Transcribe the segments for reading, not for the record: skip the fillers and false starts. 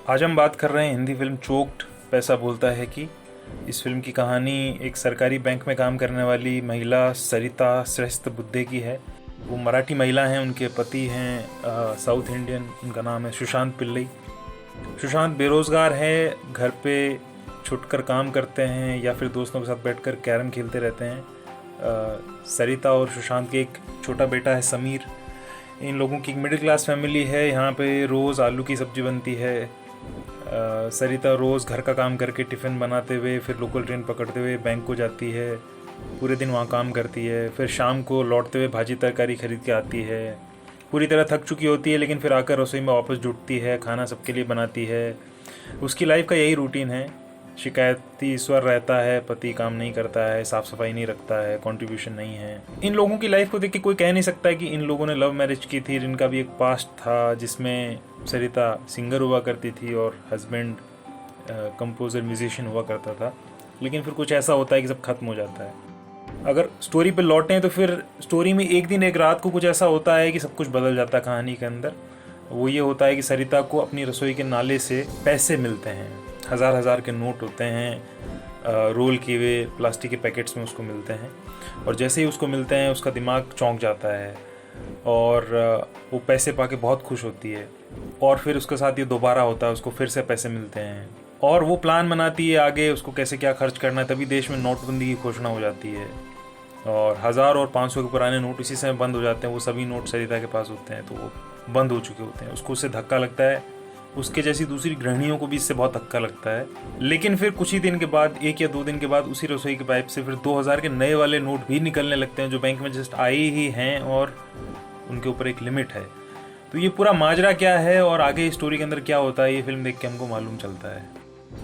आज हम बात कर रहे हैं हिंदी फिल्म चोक्ड पैसा बोलता है कि इस फिल्म की कहानी एक सरकारी बैंक में काम करने वाली महिला सरिता सहस्त्रबुद्धे की है। वो मराठी महिला हैं, उनके पति हैं साउथ इंडियन, उनका नाम है सुशांत पिल्लई। सुशांत बेरोज़गार है, घर पे छुटकर काम करते हैं या फिर दोस्तों के साथ बैठकर कैरम खेलते रहते हैं। सरिता और सुशांत के एक छोटा बेटा है समीर। इन लोगों की एक मिडिल क्लास फैमिली है। यहाँ पे रोज़ आलू की सब्ज़ी बनती है। सरिता रोज़ घर का काम करके टिफ़िन बनाते हुए फिर लोकल ट्रेन पकड़ते हुए बैंक को जाती है। पूरे दिन वहाँ काम करती है, फिर शाम को लौटते हुए भाजी तरकारी खरीद के आती है। पूरी तरह थक चुकी होती है, लेकिन फिर आकर रसोई में वापस जुटती है, खाना सबके लिए बनाती है। उसकी लाइफ का यही रूटीन है। शिकायती ईश्वर रहता है, पति काम नहीं करता है, साफ़ सफाई नहीं रखता है, कंट्रीब्यूशन नहीं है। इन लोगों की लाइफ को देख के कोई कह नहीं सकता है कि इन लोगों ने लव मैरिज की थी। इनका भी एक पास्ट था जिसमें सरिता सिंगर हुआ करती थी और हस्बैंड कंपोज़र म्यूजिशियन हुआ करता था। लेकिन फिर कुछ ऐसा होता है कि सब खत्म हो जाता है। अगर स्टोरी पे लौटें तो फिर स्टोरी में एक दिन एक रात को कुछ ऐसा होता है कि सब कुछ बदल जाता है कहानी के अंदर। वो ये होता है कि सरिता को अपनी रसोई के नाले से पैसे मिलते हैं। हज़ार हज़ार के नोट होते हैं, रोल किए हुए प्लास्टिक के पैकेट्स में उसको मिलते हैं। और जैसे ही उसको मिलते हैं उसका दिमाग चौंक जाता है और वो पैसे पाके बहुत खुश होती है। और फिर उसके साथ ये दोबारा होता है, उसको फिर से पैसे मिलते हैं और वो प्लान बनाती है आगे उसको कैसे क्या खर्च करना है। तभी देश में नोटबंदी की घोषणा हो जाती है और 1000 और 500 के पुराने नोट इसी समय बंद हो जाते हैं। वो सभी नोट सरिता के पास होते हैं तो वो बंद हो चुके होते हैं। उसको उससे धक्का लगता है, उसके जैसी दूसरी गृहिणियों को भी इससे बहुत धक्का लगता है। लेकिन फिर कुछ ही दिन के बाद, 1 या 2 दिन के बाद, उसी रसोई के पाइप से फिर 2000 के नए वाले नोट भी निकलने लगते हैं जो बैंक में जस्ट आए ही हैं और उनके ऊपर एक लिमिट है। तो ये पूरा माजरा क्या है और आगे स्टोरी के अंदर क्या होता है, ये फिल्म देख के हमको मालूम चलता है।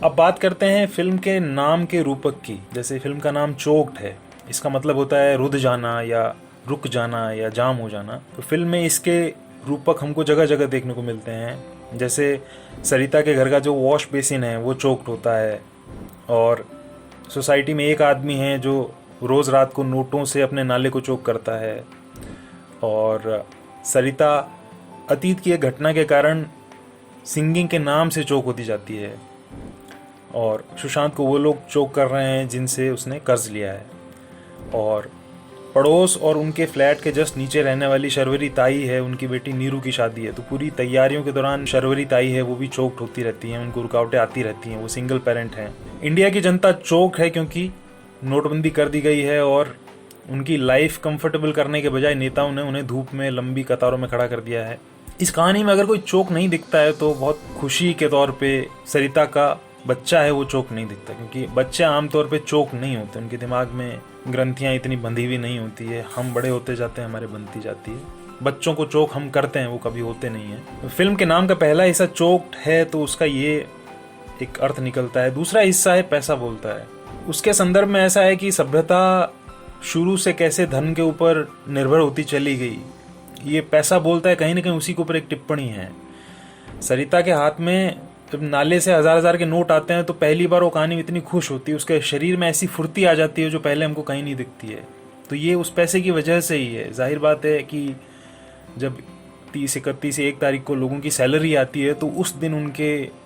अब बात करते हैं फिल्म के नाम के रूपक की। जैसे फिल्म का नाम चोक्ड है, इसका मतलब होता है रुध जाना या रुक जाना या जाम हो जाना। तो फिल्म में इसके रूपक हमको जगह जगह देखने को मिलते हैं। जैसे सरिता के घर का जो वॉश बेसिन है वो चोक्ड होता है और सोसाइटी में एक आदमी है जो रोज़ रात को नोटों से अपने नाले को चोक करता है। और सरिता अतीत की एक घटना के कारण सिंगिंग के नाम से चोक होती जाती है और सुशांत को वो लोग चोक कर रहे हैं जिनसे उसने कर्ज लिया है। और पड़ोस और उनके फ्लैट के जस्ट नीचे रहने वाली शर्वरी ताई है, उनकी बेटी नीरू की शादी है। तो पूरी तैयारियों के दौरान शर्वरी ताई है वो भी चोक्ड होती रहती हैं, उनको रुकावटें आती रहती हैं। वो सिंगल पेरेंट हैं। इंडिया की जनता चोक है क्योंकि नोटबंदी कर दी गई है और उनकी लाइफ कंफर्टेबल करने के बजाय नेताओं ने उन्हें धूप में लंबी कतारों में खड़ा कर दिया है। इस कहानी में अगर कोई चोक नहीं दिखता है तो बहुत खुशी के तौर पे सरिता का बच्चा है वो चोक नहीं दिखता, क्योंकि बच्चे आमतौर पे चोक नहीं होते। उनके दिमाग में ग्रंथियां इतनी बंधी हुई नहीं होती है। हम बड़े होते जाते हैं, हमारे बनती जाती है। बच्चों को चोक हम करते हैं, वो कभी होते नहीं है। फिल्म के नाम का पहला हिस्सा चोक्ड है तो उसका ये एक अर्थ निकलता है। दूसरा हिस्सा है पैसा बोलता है। उसके संदर्भ में ऐसा है कि सभ्यता शुरू से कैसे धन के ऊपर निर्भर होती चली गई, ये पैसा बोलता है कहीं ना कहीं उसी के ऊपर एक टिप्पणी है। सरिता के हाथ में जब नाले से 1000 के नोट आते हैं तो पहली बार वो कहानी में इतनी खुश होती है, उसके शरीर में ऐसी फुर्ती आ जाती है जो पहले हमको कहीं नहीं दिखती है। तो ये उस पैसे की वजह से ही है। जाहिर बात है कि जब 30, 31 या 1 तारीख को लोगों की सैलरी आती है तो उस दिन उनके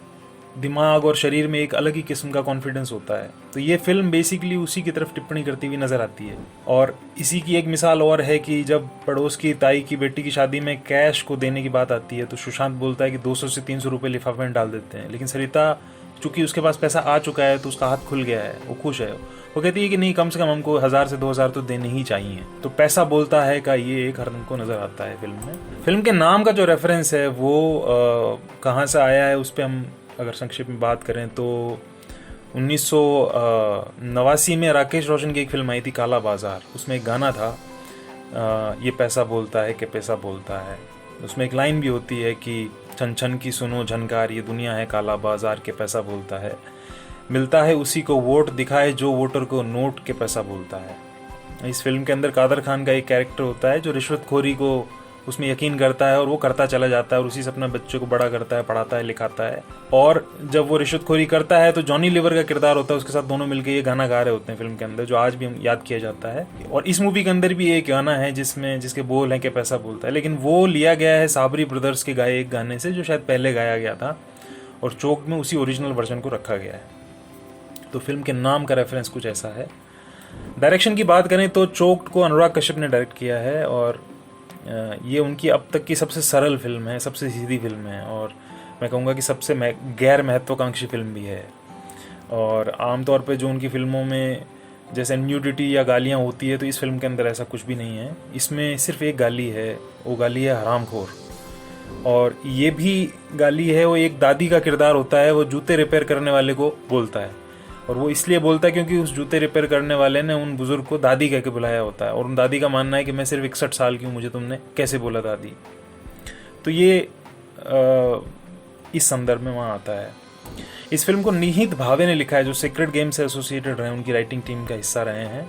दिमाग और शरीर में एक अलग ही किस्म का कॉन्फिडेंस होता है। तो ये फिल्म बेसिकली उसी की तरफ टिप्पणी करती हुई नजर आती है। और इसी की एक मिसाल और है कि जब पड़ोस की ताई की बेटी की शादी में कैश को देने की बात आती है तो सुशांत बोलता है कि 200 से 300 रुपये लिफाफे में डाल देते हैं। लेकिन सरिता चूंकि उसके पास पैसा आ चुका है तो उसका हाथ खुल गया है, वो खुश है। वो कहती है कि नहीं, कम से कम हमको 1000 से 2000 तो देने ही चाहिए। तो पैसा बोलता है का ये एक हर को नजर आता है फिल्म में। फिल्म के नाम का जो रेफरेंस है वो कहाँ से आया है उस पर हम अगर संक्षेप में बात करें तो 1989 में राकेश रोशन की एक फिल्म आई थी काला बाजार। उसमें एक गाना था, ये पैसा बोलता है कि पैसा बोलता है। उसमें एक लाइन भी होती है कि छन छन की सुनो झनकार, ये दुनिया है काला बाजार के पैसा बोलता है। मिलता है उसी को वोट, दिखाए जो वोटर को नोट के पैसा बोलता है। इस फिल्म के अंदर कादर खान का एक कैरेक्टर होता है जो रिश्वतखोरी को उसमें यकीन करता है और वो करता चला जाता है और उसी से अपने बच्चे को बड़ा करता है, पढ़ाता है, लिखाता है। और जब वो रिश्वतखोरी करता है तो जॉनी लीवर का किरदार होता है, उसके साथ दोनों मिलकर ये गाना गा रहे होते हैं फिल्म के अंदर, जो आज भी हम याद किया जाता है। और इस मूवी के अंदर भी एक गाना है जिसके बोल हैं कि पैसा बोलता है, लेकिन वो लिया गया है साबरी ब्रदर्स के गाए एक गाने से जो शायद पहले गाया गया था। और चोक्ड में उसी ओरिजिनल वर्जन को रखा गया है। तो फिल्म के नाम का रेफरेंस कुछ ऐसा है। डायरेक्शन की बात करें तो चोक्ड को अनुराग कश्यप ने डायरेक्ट किया है और ये उनकी अब तक की सबसे सरल फिल्म है, सबसे सीधी फिल्म है और मैं कहूँगा कि सबसे गैर महत्वाकांक्षी फिल्म भी है। और आमतौर पे जो उनकी फिल्मों में जैसे न्यूडिटी या गालियाँ होती है तो इस फिल्म के अंदर ऐसा कुछ भी नहीं है। इसमें सिर्फ एक गाली है, वो गाली है हरामखोर। और ये भी गाली है, वो एक दादी का किरदार होता है, वो जूते रिपेयर करने वाले को बोलता है और वो इसलिए बोलता है क्योंकि उस जूते रिपेयर करने वाले ने उन बुजुर्ग को दादी कह के बुलाया होता है और उन दादी का मानना है कि मैं सिर्फ 61 साल की हूँ, मुझे तुमने कैसे बोला दादी। तो ये इस संदर्भ में वहाँ आता है। इस फिल्म को निहित भावे ने लिखा है, जो सीक्रेट गेम से एसोसिएटेड रहे, उनकी राइटिंग टीम का हिस्सा रहे हैं।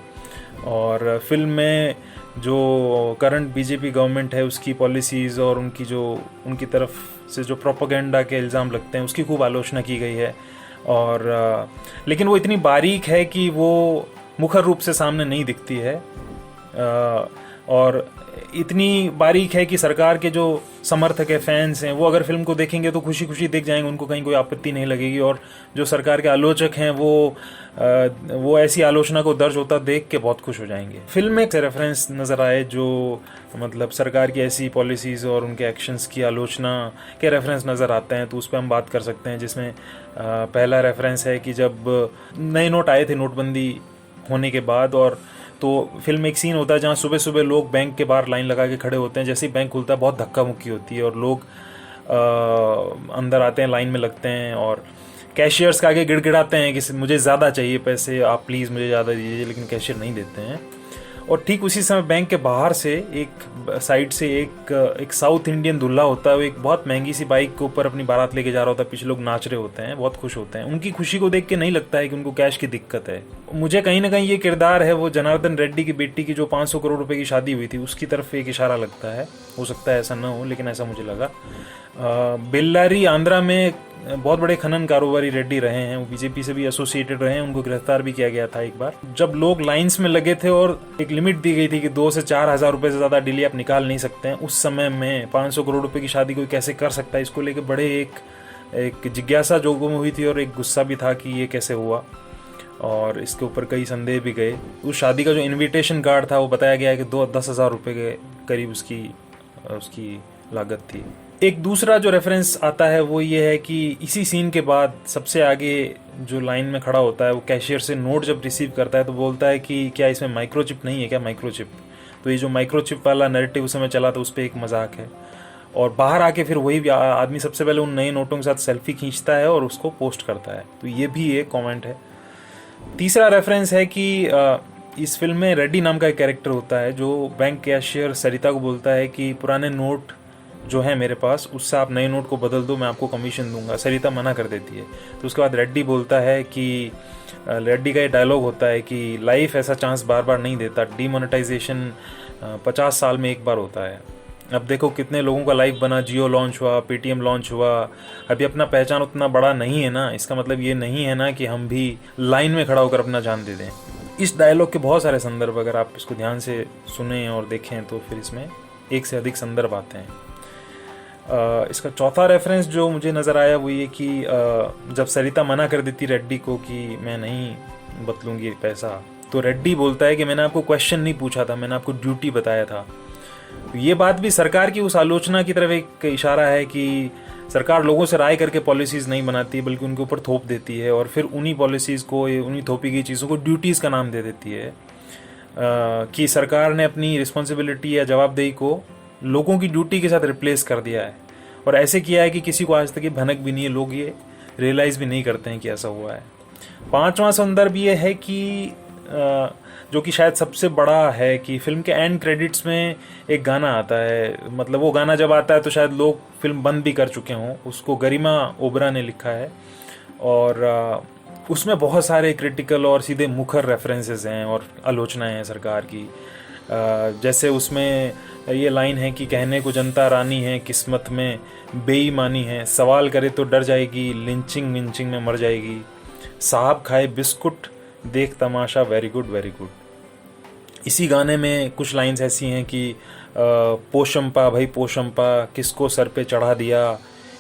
और फिल्म में जो करंट बीजेपी गवर्नमेंट है उसकी पॉलिसीज़ और उनकी तरफ से जो प्रोपेगेंडा के इल्ज़ाम लगते हैं उसकी खूब आलोचना की गई है। और लेकिन वो इतनी बारीक है कि वो मुखर रूप से सामने नहीं दिखती है और इतनी बारीक है कि सरकार के जो समर्थक है, फैंस हैं, वो अगर फिल्म को देखेंगे तो खुशी खुशी देख जाएंगे, उनको कहीं कोई आपत्ति नहीं लगेगी। और जो सरकार के आलोचक हैं वो ऐसी आलोचना को दर्ज होता देख के बहुत खुश हो जाएंगे। फिल्म में एक रेफरेंस नज़र आए जो मतलब सरकार की ऐसी पॉलिसीज़ और उनके एक्शंस की आलोचना के रेफरेंस नज़र आते हैं, तो उस पर हम बात कर सकते हैं। जिसमें पहला रेफरेंस है कि जब नए नोट आए थे नोटबंदी होने के बाद, और तो फिल्म में एक सीन होता है जहाँ सुबह सुबह लोग बैंक के बाहर लाइन लगा के खड़े होते हैं। जैसे ही बैंक खुलता है बहुत धक्का मुक्की होती है और लोग अंदर आते हैं, लाइन में लगते हैं और कैशियर्स के आगे गिड़गिड़ाते हैं कि मुझे ज़्यादा चाहिए पैसे, आप प्लीज़ मुझे ज़्यादा दीजिए, लेकिन कैशियर नहीं देते हैं। और ठीक उसी समय बैंक के बाहर से एक साइड से एक साउथ इंडियन दूल्हा होता है, वो एक बहुत महंगी सी बाइक के ऊपर अपनी बारात लेके जा रहा होता है, पीछे लोग नाच रहे होते हैं, बहुत खुश होते हैं। उनकी खुशी को देख के नहीं लगता है कि उनको कैश की दिक्कत है। मुझे कहीं ना कहीं ये किरदार है वो जनार्दन रेड्डी की बेटी की जो 500 करोड़ रुपए की शादी हुई थी उसकी तरफ एक इशारा लगता है। हो सकता है ऐसा ना हो, लेकिन ऐसा मुझे लगा। बेल्लारी आंध्रा में बहुत बड़े खनन कारोबारी रेड्डी रहे हैं, वो बीजेपी से भी एसोसिएटेड रहे हैं, उनको गिरफ्तार भी किया गया था एक बार जब लोग लाइंस में लगे थे और एक लिमिट दी गई थी कि 2 से 4 हज़ार रुपये से ज़्यादा डेली आप निकाल नहीं सकते हैं। उस समय में 500 करोड़ रुपए की शादी कोई कैसे कर सकता है, इसको लेकर बड़े एक जिज्ञासा लोगों में हुई थी और एक गुस्सा भी था कि ये कैसे हुआ, और इसके ऊपर कई संदेह भी गए। उस शादी का जो इन्विटेशन कार्ड था वो बताया गया है कि 10 हज़ार रुपये के करीब उसकी लागत थी। एक दूसरा जो रेफरेंस आता है वो ये है कि इसी सीन के बाद सबसे आगे जो लाइन में खड़ा होता है वो कैशियर से नोट जब रिसीव करता है तो बोलता है कि क्या इसमें माइक्रोचिप नहीं है क्या, माइक्रोचिप। तो ये जो माइक्रोचिप वाला नैरेटिव उस समय चला था उस पर एक मजाक है। और बाहर आके फिर वही आदमी सबसे पहले उन नए नोटों के साथ सेल्फी खींचता है और उसको पोस्ट करता है, तो ये भी एक कॉमेंट है। तीसरा रेफरेंस है कि इस फिल्म में रेड्डी नाम का एक कैरेक्टर होता है जो बैंक कैशियर सरिता को बोलता है कि पुराने नोट जो है मेरे पास उससे आप नए नोट को बदल दो, मैं आपको कमीशन दूंगा। सरिता मना कर देती है। तो उसके बाद रेड्डी बोलता है कि रेड्डी का ये डायलॉग होता है कि लाइफ ऐसा चांस बार बार नहीं देता, डीमोनेटाइजेशन 50 साल में एक बार होता है। अब देखो कितने लोगों का लाइफ बना, जियो लॉन्च हुआ, पेटीएम लॉन्च हुआ, अभी अपना पहचान उतना बड़ा नहीं है ना, इसका मतलब ये नहीं है ना कि हम भी लाइन में खड़ा होकर अपना जान दे दें। इस डायलॉग के बहुत सारे संदर्भ अगर आप इसको ध्यान से सुने और देखें तो फिर इसमें एक से अधिक संदर्भ आते हैं। इसका चौथा रेफरेंस जो मुझे नज़र आया वो ये कि जब सरिता मना कर देती रेड्डी को कि मैं नहीं बदलूंगी पैसा, तो रेड्डी बोलता है कि मैंने आपको क्वेश्चन नहीं पूछा था, मैंने आपको ड्यूटी बताया था। तो ये बात भी सरकार की उस आलोचना की तरफ एक इशारा है कि सरकार लोगों से राय करके पॉलिसीज़ नहीं बनाती बल्कि उनके ऊपर थोप देती है और फिर उन्हीं पॉलिसीज़ को, उन्हीं थोपी गई चीज़ों को ड्यूटीज़ का नाम दे देती है। कि सरकार ने अपनी रिस्पॉन्सिबिलिटी या जवाबदेही को लोगों की ड्यूटी के साथ रिप्लेस कर दिया है और ऐसे किया है कि किसी को आज तक ये भनक भी नहीं है, लोग ये रियलाइज़ भी नहीं करते हैं कि ऐसा हुआ है। पांचवा संदर्भ ये है कि जो कि शायद सबसे बड़ा है कि फिल्म के एंड क्रेडिट्स में एक गाना आता है, मतलब वो गाना जब आता है तो शायद लोग फिल्म बंद भी कर चुके हों। उसको गरिमा ओबरा ने लिखा है और उसमें बहुत सारे क्रिटिकल और सीधे मुखर रेफरेंसेस हैं और आलोचनाएं हैं सरकार की। जैसे उसमें ये लाइन है कि कहने को जनता रानी है, किस्मत में बेईमानी है, सवाल करे तो डर जाएगी, लिंचिंग मिंचिंग में मर जाएगी, साहब खाए बिस्कुट, देख तमाशा, वेरी गुड वेरी गुड। इसी गाने में कुछ लाइंस ऐसी हैं कि पोशंपा भाई पोशंपा, किसको सर पे चढ़ा दिया,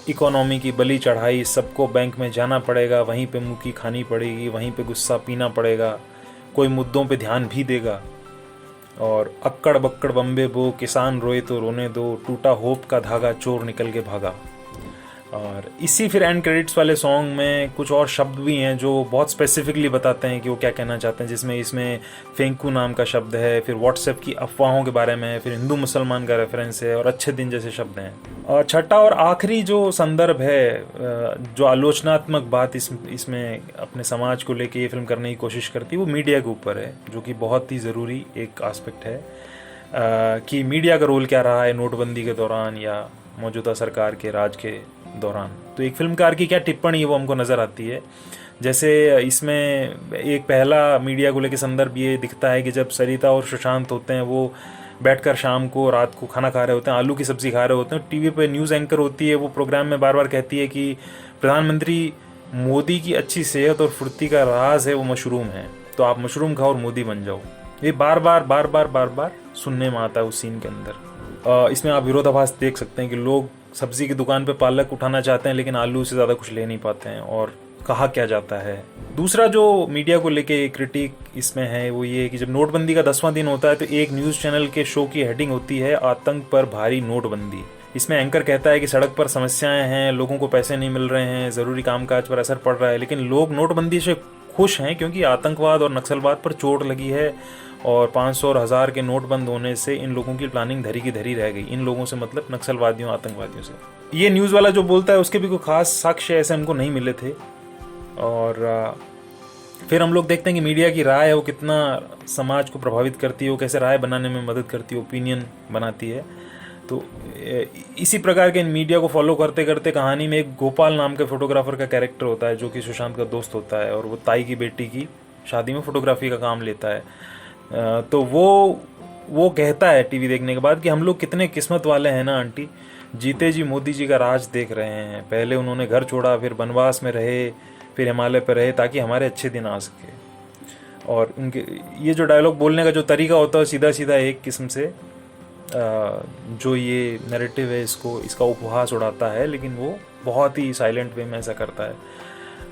इकोनॉमी की बलि चढ़ाई, सबको बैंक में जाना पड़ेगा, वहीं पे मुँह की खानी पड़ेगी, वहीं पे गुस्सा पीना पड़ेगा, कोई मुद्दों पे ध्यान भी देगा। और अक्कड़ बक्कड़ बम्बे बो, किसान रोए तो रोने दो, टूटा होप का धागा, चोर निकल के भागा। और इसी फिर एंड क्रेडिट्स वाले सॉन्ग में कुछ और शब्द भी हैं जो बहुत स्पेसिफिकली बताते हैं कि वो क्या कहना चाहते हैं, जिसमें इसमें फेंकू नाम का शब्द है, फिर व्हाट्सएप की अफवाहों के बारे में है, फिर हिंदू मुसलमान का रेफरेंस है और अच्छे दिन जैसे शब्द हैं। और छठा और आखिरी जो संदर्भ है, जो आलोचनात्मक बात इसमें अपने समाज को लेके ये फिल्म करने की कोशिश करती है, वो मीडिया के ऊपर है, जो कि बहुत ही ज़रूरी एक आस्पेक्ट है कि मीडिया का रोल क्या रहा है नोटबंदी के दौरान या मौजूदा सरकार के राज के दौरान। तो एक फिल्मकार की क्या टिप्पणी है वो हमको नज़र आती है। जैसे इसमें एक पहला मीडिया को लेकर संदर्भ ये दिखता है कि जब सरिता और सुशांत होते हैं, वो बैठकर शाम को रात को खाना खा रहे होते हैं, आलू की सब्ज़ी खा रहे होते हैं, टीवी पे न्यूज़ एंकर होती है, वो प्रोग्राम में बार बार कहती है कि प्रधानमंत्री मोदी की अच्छी सेहत और फुर्ती का राज है वो मशरूम है, तो आप मशरूम खाओ और मोदी बन जाओ। ये बार बार सुनने में आता है उस सीन के अंदर। इसमें आप विरोधाभास देख सकते हैं कि लोग सब्जी की दुकान पे पालक उठाना चाहते हैं लेकिन आलू से ज़्यादा कुछ ले नहीं पाते हैं, और कहा क्या जाता है। दूसरा जो मीडिया को लेके क्रिटिक इसमें है वो ये है कि जब नोटबंदी का 10वां दिन होता है तो एक न्यूज़ चैनल के शो की हेडिंग होती है आतंक पर भारी नोटबंदी। इसमें एंकर कहता है कि सड़क पर समस्याएं हैं, लोगों को पैसे नहीं मिल रहे हैं, ज़रूरी कामकाज पर असर पड़ रहा है, लेकिन लोग नोटबंदी से खुश हैं क्योंकि आतंकवाद और नक्सलवाद पर चोट लगी है और 500 और 1000 के नोट बंद होने से इन लोगों की प्लानिंग धरी की धरी रह गई। इन लोगों से मतलब नक्सलवादियों आतंकवादियों से। ये न्यूज़ वाला जो बोलता है उसके भी कोई खास साक्ष्य ऐसे हमको नहीं मिले थे। और फिर हम लोग देखते हैं कि मीडिया की राय है वो कितना समाज को प्रभावित करती है, वो कैसे राय बनाने में मदद करती है, ओपिनियन बनाती है। तो इसी प्रकार के मीडिया को फॉलो करते करते कहानी में एक गोपाल नाम के फोटोग्राफर का कैरेक्टर होता है जो कि सुशांत का दोस्त होता है, और वो ताई की बेटी की शादी में फोटोग्राफी का काम लेता है। तो वो कहता है टीवी देखने के बाद कि हम लोग कितने किस्मत वाले हैं ना आंटी, जीते जी मोदी जी का राज देख रहे हैं। पहले उन्होंने घर छोड़ा, फिर बनवास में रहे, फिर हिमालय पर रहे ताकि हमारे अच्छे दिन आ सके। और उनके ये जो डायलॉग बोलने का जो तरीका होता है सीधा सीधा एक किस्म से जो ये नैरेटिव है इसका उपहास उड़ाता है, लेकिन वो बहुत ही साइलेंट वे में ऐसा करता है।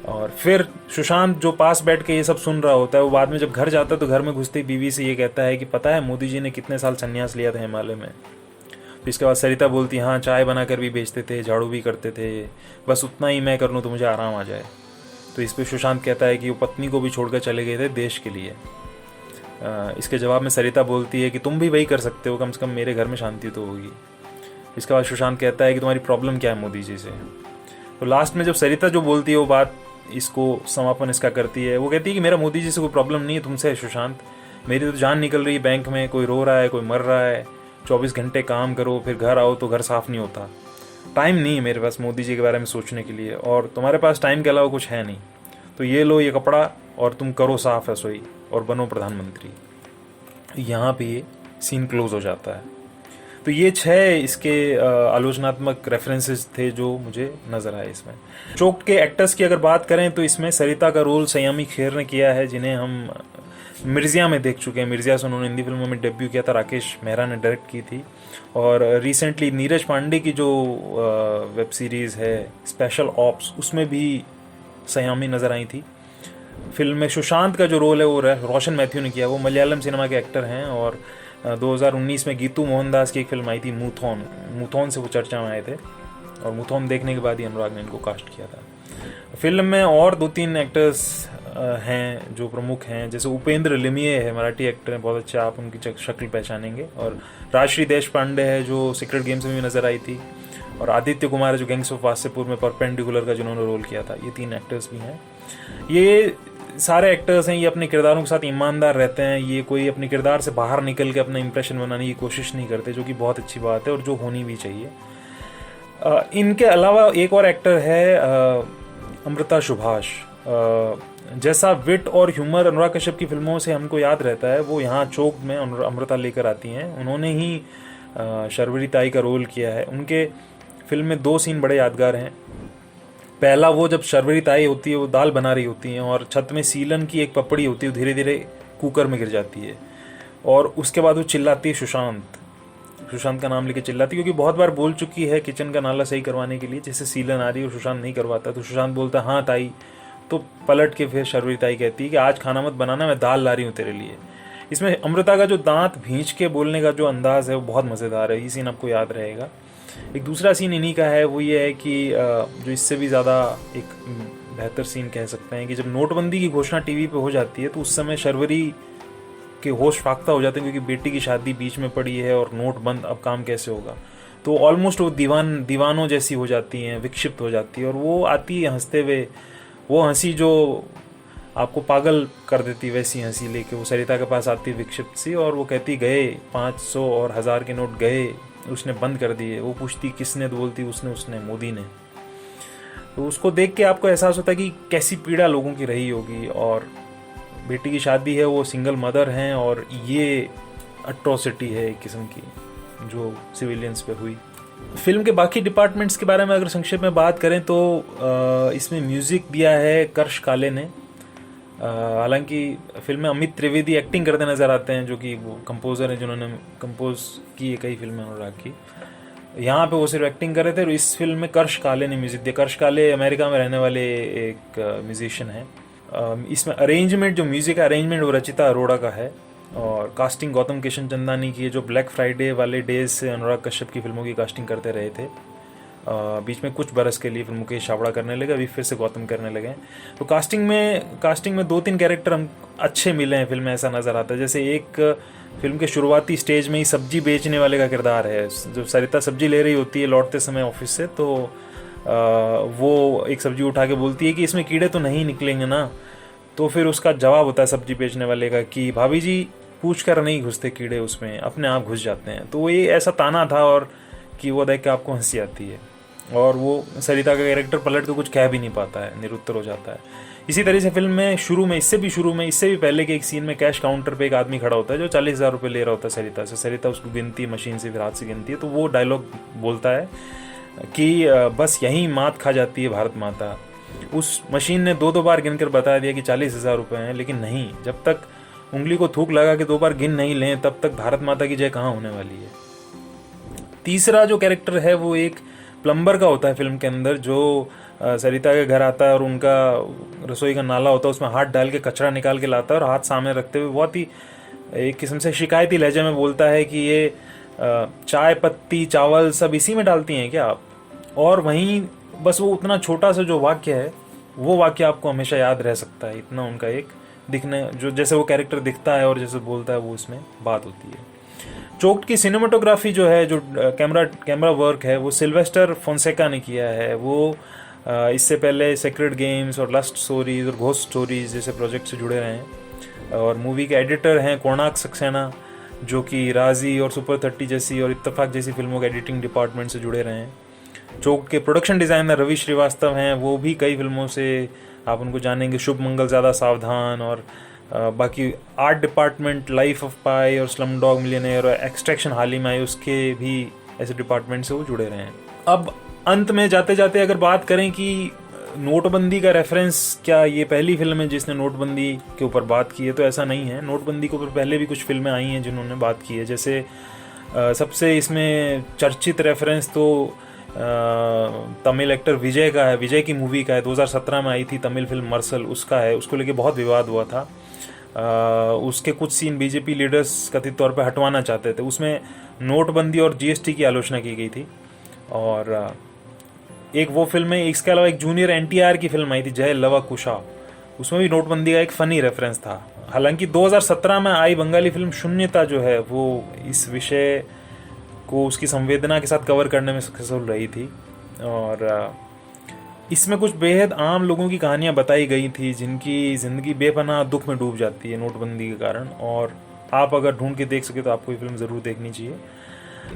और फिर सुशांत जो पास बैठ के ये सब सुन रहा होता है, वो बाद में जब घर जाता है तो घर में घुसते ही बीवी से ये कहता है कि पता है मोदी जी ने कितने साल संन्यास लिया था हिमालय में। तो इसके बाद सरिता बोलती है हाँ, चाय बना कर भी बेचते थे, झाड़ू भी करते थे, बस उतना ही मैं कर लूँ तो मुझे आराम आ जाए। तो इस पर सुशांत कहता है कि वो पत्नी को भी छोड़कर चले गए थे देश के लिए। इसके जवाब में सरिता बोलती है कि तुम भी वही कर सकते हो, कम से कम मेरे घर में शांति तो होगी। इसके बाद सुशांत कहता है कि तुम्हारी प्रॉब्लम क्या है मोदी जी से। तो लास्ट में जब सरिता जो बोलती है वो बात इसको समापन इसका करती है, वो कहती है कि मेरा मोदी जी से कोई प्रॉब्लम नहीं है, तुमसे है सुशांत। मेरी तो जान निकल रही है बैंक में, कोई रो रहा है, कोई मर रहा है, 24 घंटे काम करो फिर घर आओ तो घर साफ़ नहीं होता। टाइम नहीं है मेरे पास मोदी जी के बारे में सोचने के लिए, और तुम्हारे पास टाइम के अलावा कुछ है नहीं। तो ये लो ये कपड़ा और तुम करो साफ रसोई और बनो प्रधानमंत्री। यहाँ पे ये सीन क्लोज हो जाता है। तो ये 6 इसके आलोचनात्मक रेफरेंसेस थे जो मुझे नज़र आए इसमें। चोक्ड के एक्टर्स की अगर बात करें तो इसमें सरिता का रोल सयामी खेर ने किया है, जिन्हें हम मिर्जिया में देख चुके हैं। मिर्जिया से उन्होंने हिंदी फिल्मों में डेब्यू किया था, राकेश मेहरा ने डायरेक्ट की थी। और रिसेंटली नीरज पांडे की जो वेब सीरीज़ है स्पेशल ऑप्स, उसमें भी सयामी नज़र आई थी। फिल्म में सुशांत का जो रोल है वो रोशन मैथ्यू ने किया। वो मलयालम सिनेमा के एक्टर हैं और 2019 में गीतू मोहनदास की एक फिल्म आई थी मूथॉन से वो चर्चा में आए थे, और मूथॉन देखने के बाद ही अनुराग ने इनको कास्ट किया था। फिल्म में और 2-3 एक्टर्स हैं जो प्रमुख हैं, जैसे उपेंद्र लिमिये है, मराठी एक्टर हैं, बहुत अच्छा, आप उनकी शक्ल पहचानेंगे। और राजश्री देशपांडे है जो सीक्रेट गेम्स में भी नज़र आई थी, और आदित्य कुमार है जो गैंग्स ऑफ वासेपुर में परपेंडिकुलर का जिन्होंने रोल किया था। ये 3 एक्टर्स भी हैं। ये सारे एक्टर्स हैं, ये अपने किरदारों के साथ ईमानदार रहते हैं, ये कोई अपने किरदार से बाहर निकल के अपना इंप्रेशन बनाने की कोशिश नहीं करते, जो कि बहुत अच्छी बात है और जो होनी भी चाहिए। इनके अलावा एक और एक्टर है अमृता सुभाष। जैसा विट और ह्यूमर अनुराग कश्यप की फिल्मों से हमको याद रहता है, वो यहाँ चोक्ड में अमृता लेकर आती हैं। उन्होंने ही शर्वरी ताई का रोल किया है। उनके फिल्म में 2 सीन बड़े यादगार हैं। पहला वो जब शर्वरी ताई होती है, वो दाल बना रही होती हैं और छत में सीलन की एक पपड़ी होती है, वो धीरे धीरे कुकर में गिर जाती है, और उसके बाद वो चिल्लाती है सुशांत, सुशांत का नाम लेके चिल्लाती है, क्योंकि बहुत बार बोल चुकी है किचन का नाला सही करवाने के लिए, जैसे सीलन आ रही है और सुशांत नहीं करवाता, तो सुशांत बोलता है हाँ ताई, तो पलट के फिर शर्वरी ताई कहती है कि आज खाना मत बनाना, मैं दाल ला रही हूँ तेरे लिए। इसमें अमृता का जो दांत भींच के बोलने का जो अंदाज़ है वो बहुत मज़ेदार है, ये सीन आपको याद रहेगा। एक दूसरा सीन इन्हीं का है, वो ये है कि जो इससे भी ज़्यादा एक बेहतर सीन कह सकते हैं कि जब नोटबंदी की घोषणा टीवी पे हो जाती है तो उस समय शर्वरी के होश फाख्ता हो जाते हैं, क्योंकि बेटी की शादी बीच में पड़ी है और नोट बंद, अब काम कैसे होगा। तो ऑलमोस्ट वो दीवानों जैसी हो जाती हैं, विक्षिप्त हो जाती है, और वो आती है हंसते हुए, वो हंसी जो आपको पागल कर देती, वैसी हंसी लेके वो सरिता के पास आती है विक्षिप्त सी, और वो कहती गए 500 और 1000 के नोट गए, उसने बंद कर दिए। वो पूछती किसने, तो बोलती उसने मोदी ने। तो उसको देख के आपको एहसास होता है कि कैसी पीड़ा लोगों की रही होगी, और बेटी की शादी है, वो सिंगल मदर हैं, और ये अट्रॉसिटी है एक किस्म की जो सिविलियंस पे हुई। फिल्म के बाकी डिपार्टमेंट्स के बारे में अगर संक्षेप में बात करें तो इसमें म्यूज़िक दिया है कर्ष काले ने। हालांकि फिल्म में अमित त्रिवेदी एक्टिंग करते नज़र आते हैं, जो कि वो कंपोज़र हैं जिन्होंने कंपोज की है कई फिल्में अनुराग की। यहाँ पे वो सिर्फ एक्टिंग कर रहे थे, और इस फिल्म में कर्ष काले ने म्यूज़िक दिया। कर्ष काले अमेरिका में रहने वाले एक म्यूजिशियन है। इसमें अरेंजमेंट, जो म्यूज़िक का अरेंजमेंट वो रचिता अरोड़ा का है, और कास्टिंग गौतम किशन चंदानी की है, जो ब्लैक फ्राइडे वाले डेज से अनुराग कश्यप की फिल्मों की कास्टिंग करते रहे थे। बीच में कुछ बरस के लिए फिर मुकेश छाबड़ा करने लगे, अभी फिर से गौतम करने लगे। तो कास्टिंग में 2-3 कैरेक्टर हम अच्छे मिले हैं फिल्म में, ऐसा नज़र आता है। जैसे एक फिल्म के शुरुआती स्टेज में ही सब्जी बेचने वाले का किरदार है। जो सरिता सब्जी ले रही होती है लौटते समय ऑफिस से, तो वो एक सब्जी उठा के बोलती है कि इसमें कीड़े तो नहीं निकलेंगे ना। तो फिर उसका जवाब होता है सब्जी बेचने वाले का कि भाभी जी पूछ कर नहीं घुसते कीड़े, उसमें अपने आप घुस जाते हैं। तो ये ऐसा ताना था, और कि वो देख के आपको हंसी आती है, और वो सरिता का कैरेक्टर पलट के कुछ कह भी नहीं पाता है, निरुत्तर हो जाता है। इसी तरह से फिल्म में इससे भी पहले के एक सीन में कैश काउंटर पे एक आदमी खड़ा होता है जो 40,000 रुपये ले रहा होता है सरिता से। सरिता उसको गिनती मशीन से, फिर हाथ से गिनती है, तो वो डायलॉग बोलता है कि बस यहीं मात खा जाती है भारत माता। उस मशीन ने 2 बार गिनकर बता दिया कि 40,000 रुपये हैं, लेकिन नहीं, जब तक उंगली को थूक लगा के 2 बार गिन नहीं लें तब तक भारत माता की जय कहाँ होने वाली है। तीसरा जो कैरेक्टर है वो एक प्लम्बर का होता है फिल्म के अंदर, जो सरिता के घर आता है और उनका रसोई का नाला होता है, उसमें हाथ डाल के कचरा निकाल के लाता है, और हाथ सामने रखते हुए बहुत ही एक किस्म से शिकायती लहजे में बोलता है कि ये चाय पत्ती चावल सब इसी में डालती हैं क्या आप। और वहीं बस वो उतना छोटा सा जो वाक्य है, वो वाक्य आपको हमेशा याद रह सकता है, इतना उनका एक दिखने, जो जैसे वो कैरेक्टर दिखता है और जैसे बोलता है, वो उसमें बात होती है। चोक्ड की सिनेमाटोग्राफी जो है, जो कैमरा वर्क है, वो सिल्वेस्टर फोंसेका ने किया है। वो इससे पहले सेक्रेड गेम्स और लस्ट स्टोरीज और घोस्ट स्टोरीज जैसे प्रोजेक्ट से जुड़े रहे हैं। और मूवी के एडिटर हैं कोणार्क सक्सेना, जो कि राजी और सुपर 30 जैसी और इत्तेफाक जैसी फिल्मों के एडिटिंग डिपार्टमेंट से जुड़े रहे हैं। चोक्ड के प्रोडक्शन डिज़ाइनर रवि श्रीवास्तव हैं, वो भी कई फिल्मों से आप उनको जानेंगे, शुभ मंगल ज़्यादा सावधान, और बाकी आर्ट डिपार्टमेंट लाइफ ऑफ पाई और स्लम डॉग मिलियनेयर और एक्सट्रैक्शन हाल ही में आई, उसके भी ऐसे डिपार्टमेंट से वो जुड़े रहे हैं। अब अंत में जाते जाते अगर बात करें कि नोटबंदी का रेफरेंस क्या ये पहली फिल्म है जिसने नोटबंदी के ऊपर बात की है, तो ऐसा नहीं है। नोटबंदी के ऊपर पहले भी कुछ फिल्में आई हैं जिन्होंने बात की है। जैसे सबसे इसमें चर्चित रेफरेंस तो तमिल एक्टर विजय का है, विजय की मूवी का है, 2017 में आई थी तमिल फिल्म मर्सल, उसका है। उसको लेके बहुत विवाद हुआ था। उसके कुछ सीन बीजेपी लीडर्स कथित तौर पे हटवाना चाहते थे। उसमें नोटबंदी और जीएसटी की आलोचना की गई थी। और एक वो फिल्म है, इसके अलावा एक जूनियर एनटीआर की फिल्म आई थी जय लवा कुशा, उसमें भी नोटबंदी का एक फ़नी रेफरेंस था। हालांकि 2017 में आई बंगाली फिल्म शून्यता जो है वो इस विषय को उसकी संवेदना के साथ कवर करने में सक्सेसफुल रही थी। और इसमें कुछ बेहद आम लोगों की कहानियां बताई गई थी जिनकी ज़िंदगी बेपनाह दुख में डूब जाती है नोटबंदी के कारण। और आप अगर ढूंढ के देख सके तो आपको ये फिल्म ज़रूर देखनी चाहिए।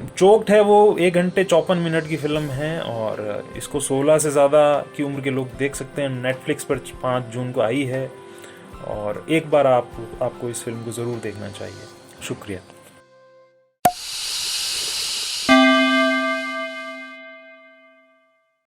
चोक्ड है वो 1 घंटे 54 मिनट की फिल्म है, और इसको 16 से ज़्यादा की उम्र के लोग देख सकते हैं। नेटफ्लिक्स पर 5 जून को आई है, और एक बार आपको इस फिल्म को ज़रूर देखना चाहिए। शुक्रिया।